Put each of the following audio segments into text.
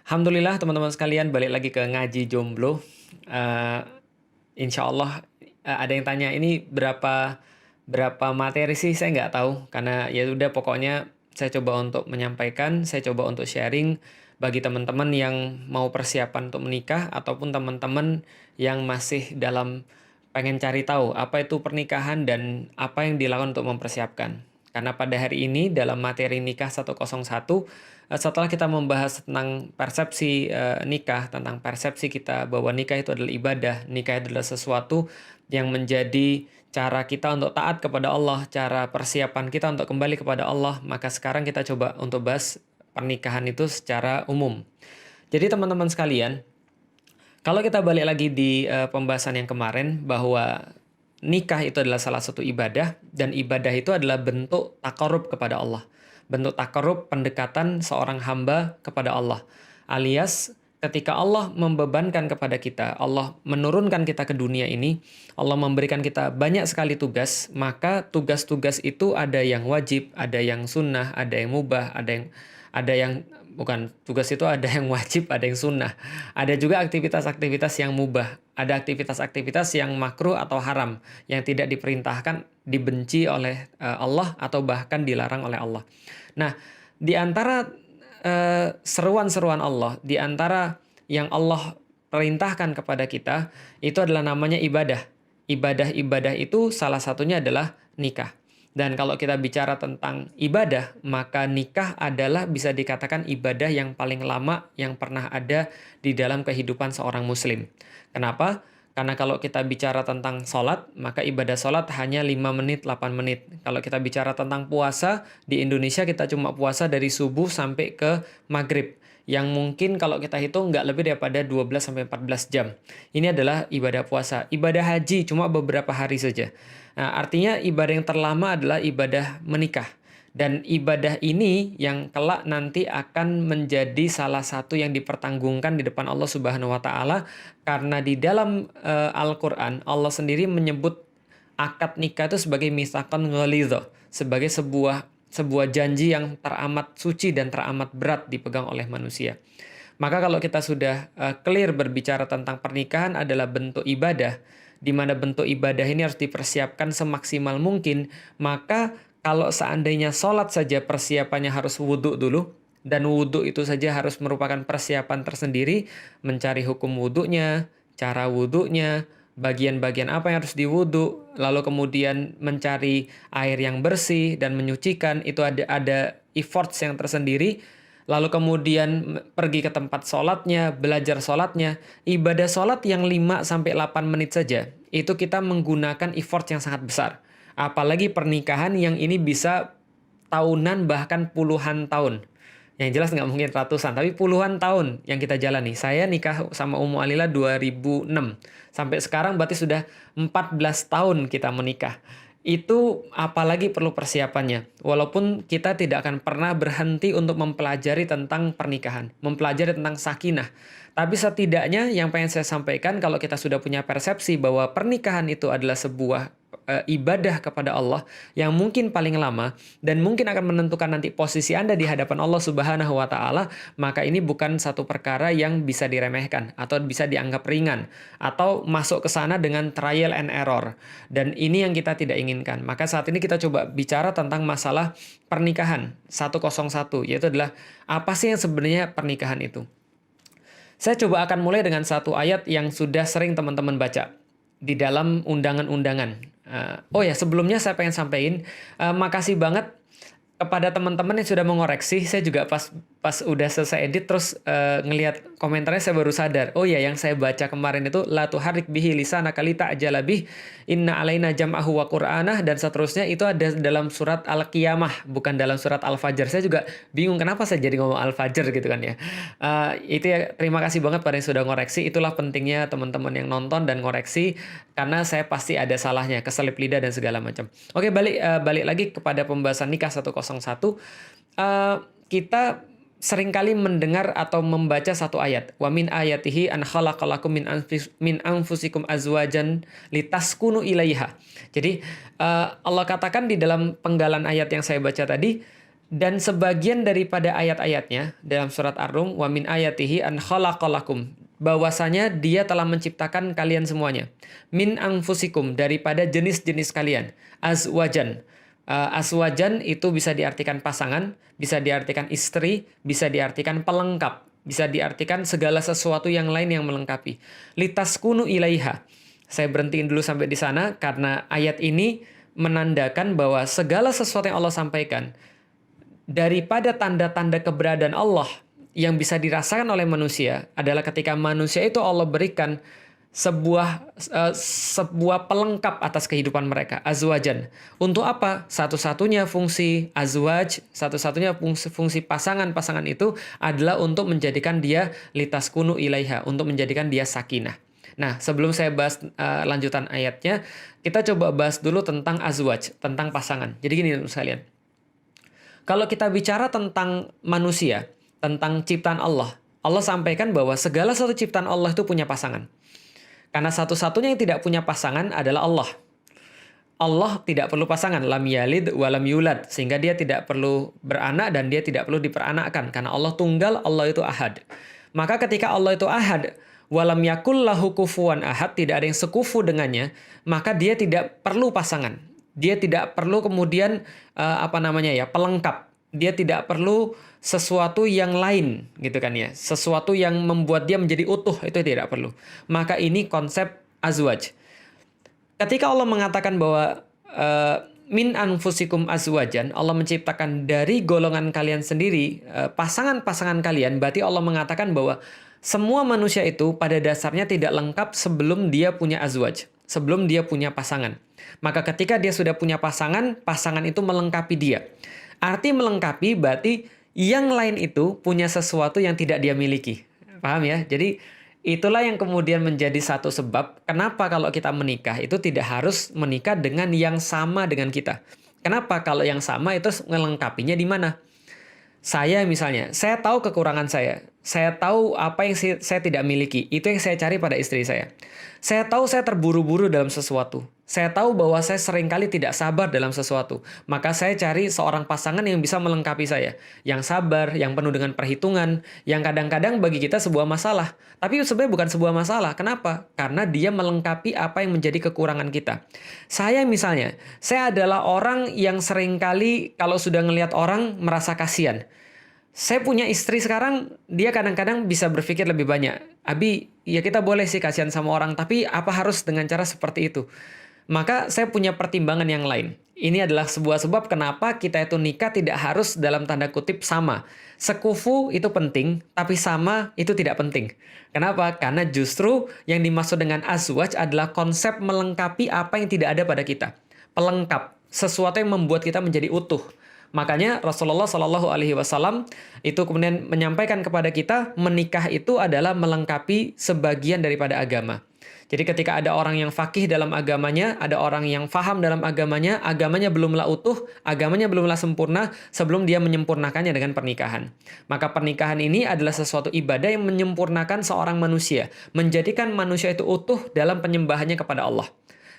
Alhamdulillah teman-teman sekalian balik lagi ke ngaji jomblo. Eh, Insya Allah ada yang tanya ini berapa berapa materi sih saya nggak tahu karena ya udah pokoknya saya coba untuk menyampaikan, saya coba untuk sharing bagi teman-teman yang mau persiapan untuk menikah ataupun teman-teman yang masih dalam pengen cari tahu apa itu pernikahan dan apa yang dilakukan untuk mempersiapkan. Karena pada hari ini dalam materi nikah 101 setelah kita membahas tentang persepsi nikah, tentang persepsi kita bahwa nikah itu adalah ibadah, nikah adalah sesuatu yang menjadi cara kita untuk taat kepada Allah, cara persiapan kita untuk kembali kepada Allah, maka sekarang kita coba untuk bahas pernikahan itu secara umum. Jadi teman-teman sekalian, kalau kita balik lagi di pembahasan yang kemarin bahwa nikah itu adalah salah satu ibadah dan ibadah itu adalah bentuk takarub kepada Allah. Bentuk takarub pendekatan seorang hamba kepada Allah. Alias ketika Allah membebankan kepada kita, Allah menurunkan kita ke dunia ini, Allah memberikan kita banyak sekali tugas, maka tugas-tugas itu ada yang wajib, ada yang sunnah, ada yang mubah, ada yang bukan tugas itu ada yang wajib, ada yang sunnah. Ada juga aktivitas-aktivitas yang mubah. Ada aktivitas-aktivitas yang makruh atau haram, yang tidak diperintahkan, dibenci oleh Allah, atau bahkan dilarang oleh Allah. Nah, di antara seruan-seruan Allah, di antara yang Allah perintahkan kepada kita, itu adalah namanya ibadah. Ibadah-ibadah itu salah satunya adalah nikah. Dan kalau kita bicara tentang ibadah, maka nikah adalah bisa dikatakan ibadah yang paling lama yang pernah ada di dalam kehidupan seorang muslim. Kenapa? Karena kalau kita bicara tentang sholat, maka ibadah sholat hanya 5 menit, 8 menit. Kalau kita bicara tentang puasa, di Indonesia kita cuma puasa dari subuh sampai ke maghrib. Yang mungkin kalau kita hitung nggak lebih daripada 12-14 jam. Ini adalah ibadah puasa. Ibadah haji cuma beberapa hari saja. Nah, artinya ibadah yang terlama adalah ibadah menikah. Dan ibadah ini yang kelak nanti akan menjadi salah satu yang dipertanggungkan di depan Allah Subhanahu wa taala karena di dalam Al-Qur'an Allah sendiri menyebut akad nikah itu sebagai mitsaqan ghalidha, sebagai sebuah janji yang teramat suci dan teramat berat dipegang oleh manusia. Maka kalau kita sudah clear berbicara tentang pernikahan adalah bentuk ibadah, di mana bentuk ibadah ini harus dipersiapkan semaksimal mungkin, maka kalau seandainya sholat saja persiapannya harus wudhu dulu, dan wudhu itu saja harus merupakan persiapan tersendiri, mencari hukum wudhunya, cara wudhunya, bagian-bagian apa yang harus diwudhu, lalu kemudian mencari air yang bersih dan menyucikan, itu ada efforts yang tersendiri. Lalu kemudian pergi ke tempat sholatnya, belajar sholatnya. Ibadah sholat yang 5-8 menit saja, itu kita menggunakan effort yang sangat besar. Apalagi pernikahan yang ini bisa tahunan bahkan puluhan tahun. Yang jelas nggak mungkin ratusan, tapi puluhan tahun yang kita jalani. Saya nikah sama Ummu Alila 2006. Sampai sekarang berarti sudah 14 tahun kita menikah. Itu apalagi perlu persiapannya. Walaupun kita tidak akan pernah berhenti untuk mempelajari tentang pernikahan, mempelajari tentang sakinah. Tapi setidaknya yang pengen saya sampaikan kalau kita sudah punya persepsi bahwa pernikahan itu adalah sebuah ibadah kepada Allah yang mungkin paling lama dan mungkin akan menentukan nanti posisi Anda di hadapan Allah Subhanahu wa taala, maka ini bukan satu perkara yang bisa diremehkan atau bisa dianggap ringan atau masuk ke sana dengan trial and error. Dan ini yang kita tidak inginkan. Maka saat ini kita coba bicara tentang masalah pernikahan 101, yaitu adalah apa sih yang sebenarnya pernikahan itu. Saya coba akan mulai dengan satu ayat yang sudah sering teman-teman baca di dalam undangan-undangan. Oh ya, sebelumnya saya pengen sampaikan, makasih banget kepada teman-teman yang sudah mengoreksi. Saya juga pas udah selesai edit terus ngelihat komentarnya saya baru sadar. Oh ya, yang saya baca kemarin itu la tuharrik bihi lisanaka lita'jala bih inna alaina jam'ahu wa qur'anah dan seterusnya, itu ada dalam surat Al-Qiyamah, bukan dalam surat Al-Fajr. Saya juga bingung kenapa saya jadi ngomong Al-Fajr gitu kan ya. Itu ya, terima kasih banget pada yang sudah ngoreksi. Itulah pentingnya teman-teman yang nonton dan ngoreksi, karena saya pasti ada salahnya, keselip lidah dan segala macam. Oke, balik lagi kepada pembahasan nikah 101. Kita seringkali mendengar atau membaca satu ayat. Wa min ayatihi an khalaqalakum min anfusikum azwajan litaskunu ilaiha. Jadi Allah katakan di dalam penggalan ayat yang saya baca tadi, Dan sebagian daripada ayat-ayatnya dalam surat Ar-Rum, wa min ayatihi an khalaqalakum, bahwasanya dia telah menciptakan kalian semuanya. Min anfusikum, daripada jenis-jenis kalian. Azwajan. Azwajan itu bisa diartikan pasangan, bisa diartikan istri, bisa diartikan pelengkap, bisa diartikan segala sesuatu yang lain yang melengkapi. Litaskunu ilaiha. Saya berhentiin dulu sampai di sana karena ayat ini menandakan bahwa segala sesuatu yang Allah sampaikan daripada tanda-tanda keberadaan Allah yang bisa dirasakan oleh manusia adalah ketika manusia itu Allah berikan sebuah pelengkap atas kehidupan mereka, azwajan. Untuk apa? Satu-satunya fungsi azwaj, satu-satunya fungsi pasangan-pasangan itu adalah untuk menjadikan dia litaskunu ilaiha, untuk menjadikan dia sakinah. Nah, sebelum saya bahas lanjutan ayatnya, kita coba bahas dulu tentang azwaj, tentang pasangan. Jadi gini teman sekalian. Kalau kita bicara tentang manusia, tentang ciptaan Allah, Allah sampaikan bahwa segala satu ciptaan Allah itu punya pasangan. Karena satu-satunya yang tidak punya pasangan adalah Allah. Allah tidak perlu pasangan, lam yalid wa lam yulad, sehingga dia tidak perlu beranak dan dia tidak perlu diperanakkan. Karena Allah tunggal, Allah itu ahad. Maka ketika Allah itu ahad, walam yakul lahu kufuwan ahad, tidak ada yang sekufu dengannya, maka dia tidak perlu pasangan. Dia tidak perlu kemudian pelengkap. Dia tidak perlu sesuatu yang lain gitu kan ya. Sesuatu yang membuat dia menjadi utuh, itu tidak perlu. Maka ini konsep azwaj. Ketika Allah mengatakan bahwa min anfusikum azwajan, Allah menciptakan dari golongan kalian sendiri pasangan-pasangan kalian, berarti Allah mengatakan bahwa semua manusia itu pada dasarnya tidak lengkap sebelum dia punya azwaj, sebelum dia punya pasangan. Maka ketika dia sudah punya pasangan, pasangan itu melengkapi dia. Arti melengkapi berarti yang lain itu punya sesuatu yang tidak dia miliki. Paham ya? Jadi itulah yang kemudian menjadi satu sebab kenapa kalau kita menikah itu tidak harus menikah dengan yang sama dengan kita. Kenapa? Kalau yang sama itu melengkapinya di mana? Saya misalnya, saya tahu kekurangan saya. Saya tahu apa yang saya tidak miliki. Itu yang saya cari pada istri saya. Saya tahu saya terburu-buru dalam sesuatu. Saya tahu bahwa saya seringkali tidak sabar dalam sesuatu. Maka saya cari seorang pasangan yang bisa melengkapi saya. Yang sabar, yang penuh dengan perhitungan. Yang kadang-kadang bagi kita sebuah masalah. Tapi sebenarnya bukan sebuah masalah. Kenapa? Karena dia melengkapi apa yang menjadi kekurangan kita. Saya misalnya, saya adalah orang yang seringkali kalau sudah ngelihat orang merasa kasihan. Saya punya istri sekarang, dia kadang-kadang bisa berpikir lebih banyak. Abi, ya kita boleh sih kasihan sama orang, tapi apa harus dengan cara seperti itu? Maka saya punya pertimbangan yang lain. Ini adalah sebuah sebab kenapa kita itu nikah tidak harus dalam tanda kutip sama. Sekufu itu penting, tapi sama itu tidak penting. Kenapa? Karena justru yang dimaksud dengan azwaj adalah konsep melengkapi apa yang tidak ada pada kita. Pelengkap, sesuatu yang membuat kita menjadi utuh. Makanya Rasulullah Shallallahu Alaihi Wasallam itu kemudian menyampaikan kepada kita menikah itu adalah melengkapi sebagian daripada agama. Jadi ketika ada orang yang faqih dalam agamanya, ada orang yang faham dalam agamanya belumlah utuh, agamanya belumlah sempurna sebelum dia menyempurnakannya dengan pernikahan. Maka pernikahan ini adalah sesuatu ibadah yang menyempurnakan seorang manusia, menjadikan manusia itu utuh dalam penyembahannya kepada Allah.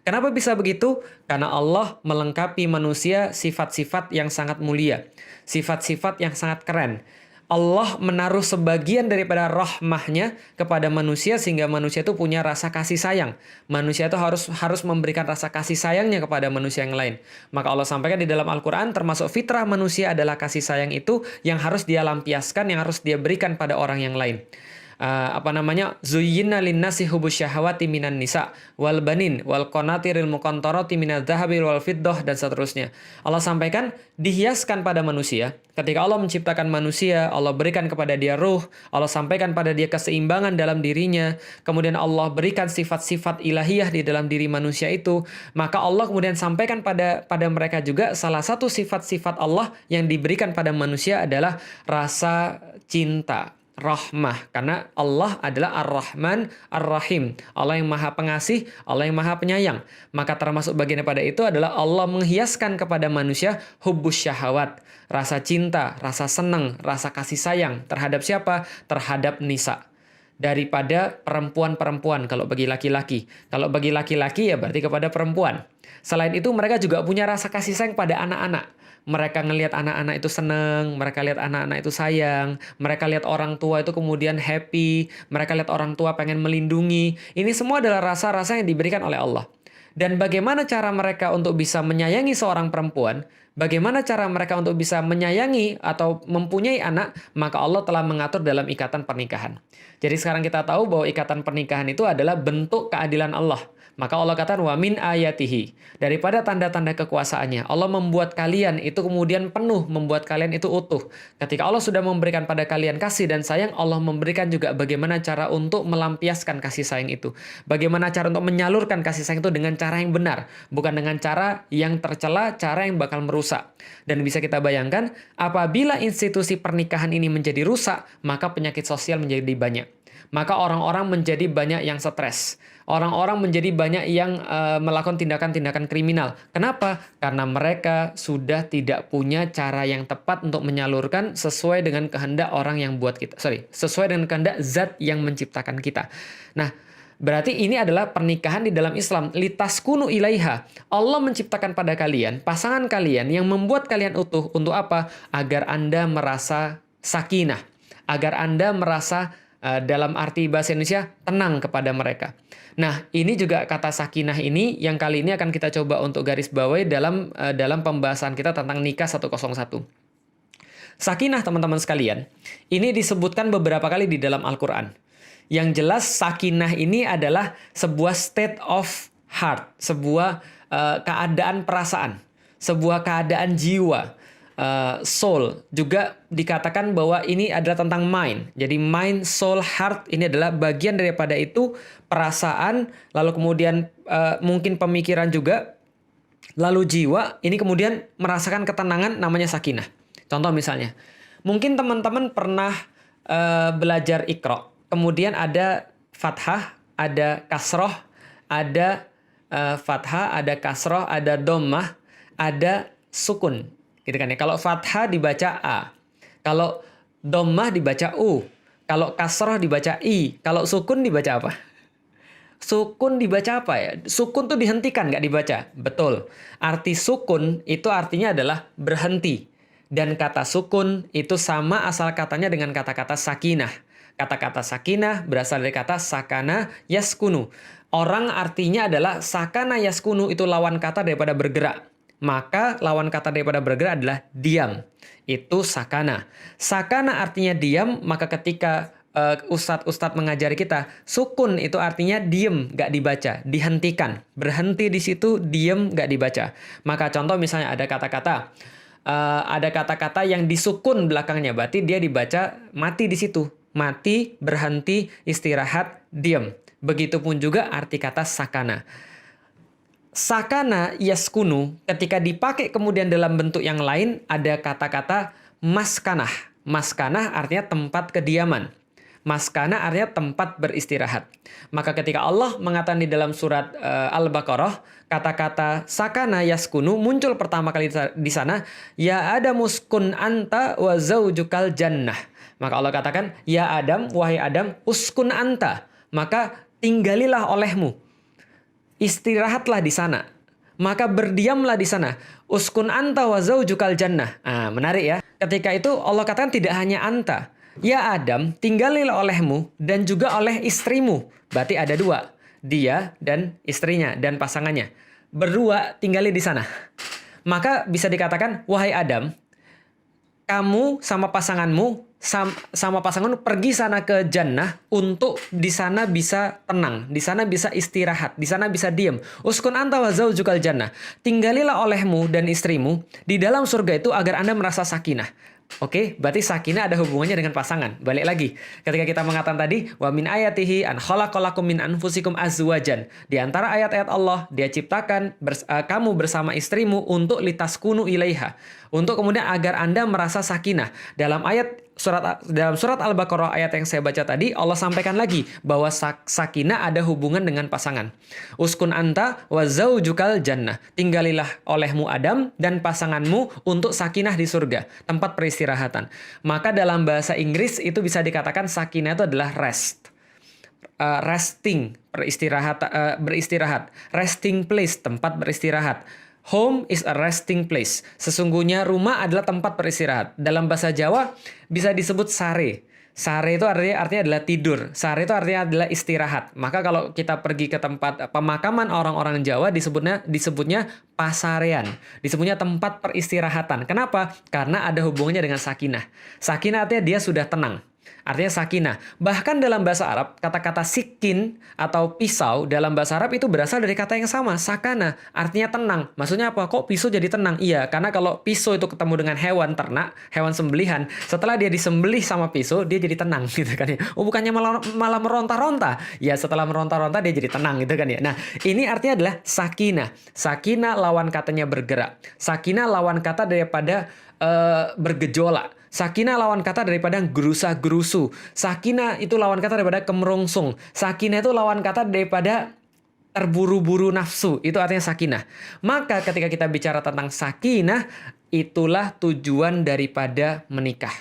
Kenapa bisa begitu? Karena Allah melengkapi manusia sifat-sifat yang sangat mulia. Sifat-sifat yang sangat keren. Allah menaruh sebagian daripada rahmahnya kepada manusia sehingga manusia itu punya rasa kasih sayang. Manusia itu harus memberikan rasa kasih sayangnya kepada manusia yang lain. Maka Allah sampaikan di dalam Al-Quran termasuk fitrah manusia adalah kasih sayang itu yang harus dia lampiaskan, yang harus dia berikan pada orang yang lain. Zuyyina linnasi hubus syahawati minan nisa wal banin wal qanatiril muqantarati minadz dzahabi wal fiddah dan seterusnya. Allah sampaikan dihiaskan pada manusia. Ketika Allah menciptakan manusia, Allah berikan kepada dia ruh, Allah sampaikan pada dia keseimbangan dalam dirinya, kemudian Allah berikan sifat-sifat ilahiyah di dalam diri manusia itu, maka Allah kemudian sampaikan pada mereka juga salah satu sifat-sifat Allah yang diberikan pada manusia adalah rasa cinta. Rahmah, karena Allah adalah Ar-Rahman, Ar-Rahim. Allah yang maha pengasih, Allah yang maha penyayang. Maka termasuk bagian daripada itu adalah Allah menghiaskan kepada manusia hubbus syahawat. Rasa cinta, rasa senang, rasa kasih sayang. Terhadap siapa? Terhadap nisa. Daripada perempuan-perempuan kalau bagi laki-laki. Kalau bagi laki-laki ya berarti kepada perempuan. Selain itu mereka juga punya rasa kasih sayang pada anak-anak. mereka ngelihat anak-anak itu seneng, mereka lihat anak-anak itu sayang, mereka lihat orang tua itu kemudian happy, mereka lihat orang tua pengen melindungi. Ini semua adalah rasa-rasa yang diberikan oleh Allah. Dan bagaimana cara mereka untuk bisa menyayangi seorang perempuan, bagaimana cara mereka untuk bisa menyayangi atau mempunyai anak, maka Allah telah mengatur dalam ikatan pernikahan. Jadi sekarang kita tahu bahwa ikatan pernikahan itu adalah bentuk keadilan Allah. Maka Allah katakan wa min ayatihi, daripada tanda-tanda kekuasaannya. Allah membuat kalian itu kemudian penuh, membuat kalian itu utuh. Ketika Allah sudah memberikan pada kalian kasih dan sayang, Allah memberikan juga bagaimana cara untuk melampiaskan kasih sayang itu. Bagaimana cara untuk menyalurkan kasih sayang itu dengan cara yang benar, bukan dengan cara yang tercela, cara yang bakal merusak. Dan bisa kita bayangkan, apabila institusi pernikahan ini menjadi rusak, maka penyakit sosial menjadi banyak. Maka orang-orang menjadi banyak yang stres. Orang-orang menjadi banyak yang melakukan tindakan-tindakan kriminal. Kenapa? Karena mereka sudah tidak punya cara yang tepat untuk menyalurkan sesuai dengan kehendak orang yang buat kita. Sesuai dengan kehendak zat yang menciptakan kita. Nah, berarti ini adalah pernikahan di dalam Islam. Litaskunu ilaiha. Allah menciptakan pada kalian, pasangan kalian yang membuat kalian utuh. Untuk apa? Agar Anda merasa sakinah. Agar Anda merasa dalam arti bahasa Indonesia tenang kepada mereka. Nah, ini juga kata sakinah ini yang kali ini akan kita coba untuk garis bawahi dalam pembahasan kita tentang nikah 101. Sakinah, teman-teman sekalian, ini disebutkan beberapa kali di dalam Al-Qur'an. Yang jelas sakinah ini adalah sebuah state of heart, sebuah keadaan perasaan, sebuah keadaan jiwa. Soul juga dikatakan bahwa ini adalah tentang mind. Jadi mind, soul, heart ini adalah bagian daripada itu, perasaan, lalu kemudian mungkin pemikiran juga, lalu jiwa ini kemudian merasakan ketenangan, namanya sakinah. Contoh misalnya, mungkin teman-teman pernah belajar Iqra, kemudian ada fathah, ada kasroh, ada fathah, ada kasroh, ada dhammah, ada sukun. Gitu kan ya. Kalau fathah dibaca A, kalau dhammah dibaca U, kalau kasroh dibaca I, kalau sukun dibaca apa? Sukun dibaca apa ya? Sukun tuh dihentikan, nggak dibaca. Betul. Arti sukun itu artinya adalah berhenti. Dan kata sukun itu sama asal katanya dengan kata-kata sakinah. Kata-kata sakinah berasal dari kata sakana yaskunu. Orang artinya adalah sakana yaskunu, itu lawan kata daripada bergerak. Maka lawan kata daripada bergerak adalah diam. Itu sakana. Sakana artinya diam, maka ketika ustadz mengajari kita, sukun itu artinya diem, nggak dibaca, dihentikan. Berhenti di situ, diem, nggak dibaca. Maka contoh misalnya ada kata-kata yang disukun belakangnya, berarti dia dibaca mati di situ. Mati, berhenti, istirahat, diem. Begitupun juga arti kata sakana. Sakana yaskunu ketika dipakai kemudian dalam bentuk yang lain ada kata-kata maskanah. Maskanah artinya tempat kediaman. Maskanah artinya tempat beristirahat. Maka ketika Allah mengatakan di dalam surat Al-Baqarah, kata-kata sakana yaskunu muncul pertama kali di sana, ya Adamuskun anta wa zaujukal jannah. Maka Allah katakan, ya Adam, wahai Adam, uskun anta, maka tinggalilah olehmu. Istirahatlah di sana, maka berdiamlah di sana. Uskun anta wa zaujukal jannah. Menarik ya. Ketika itu Allah katakan tidak hanya anta. Ya Adam, tinggalilah olehmu dan juga oleh istrimu. Berarti ada dua. Dia dan istrinya dan pasangannya. Berdua tinggali di sana. Maka bisa dikatakan, wahai Adam, kamu sama pasanganmu pergi sana ke jannah untuk di sana bisa tenang, di sana bisa istirahat, di sana bisa diam. Uskun anta wa zaujukal jannah. Tinggalilah olehmu dan istrimu di dalam surga itu agar Anda merasa sakinah. Oke, berarti sakinah ada hubungannya dengan pasangan. Balik lagi, ketika kita mengatakan tadi, wa min ayatihi an khalaqalakum min anfusikum azwajan. Di antara ayat-ayat Allah, Dia ciptakan kamu bersama istrimu untuk litaskunu ilaiha. Untuk kemudian agar Anda merasa sakinah. Dalam surat Al-Baqarah ayat yang saya baca tadi, Allah sampaikan lagi bahwa sakinah ada hubungan dengan pasangan. Uskun anta wa zaujukal jannah. Tinggalilah olehmu Adam dan pasanganmu untuk sakinah di surga, tempat peristirahatan. Maka dalam bahasa Inggris itu bisa dikatakan sakinah itu adalah rest. Resting, beristirahat. Resting place, tempat beristirahat. Home is a resting place. Sesungguhnya rumah adalah tempat beristirahat. Dalam bahasa Jawa bisa disebut sare. Sare itu artinya adalah tidur. Sare itu artinya adalah istirahat. Maka kalau kita pergi ke tempat pemakaman orang-orang Jawa disebutnya pasarean. Disebutnya tempat peristirahatan. Kenapa? Karena ada hubungannya dengan sakinah. Sakinah artinya dia sudah tenang. Artinya sakinah. Bahkan dalam bahasa Arab, kata-kata sikin atau pisau dalam bahasa Arab itu berasal dari kata yang sama, sakana. Artinya tenang. Maksudnya apa? Kok pisau jadi tenang? Iya, karena kalau pisau itu ketemu dengan hewan ternak, hewan sembelihan, setelah dia disembelih sama pisau, dia jadi tenang gitu kan ya. Oh, bukannya malah meronta-ronta. Ya, setelah meronta-ronta dia jadi tenang gitu kan ya. Nah, ini artinya adalah sakinah. Sakinah lawan katanya bergerak. Sakinah lawan kata daripada bergejolak. Sakinah lawan kata daripada gerusa-gerusu. Sakinah itu lawan kata daripada kemerongsung. Sakinah itu lawan kata daripada terburu-buru nafsu. Itu artinya sakinah. Maka ketika kita bicara tentang sakinah, itulah tujuan daripada menikah.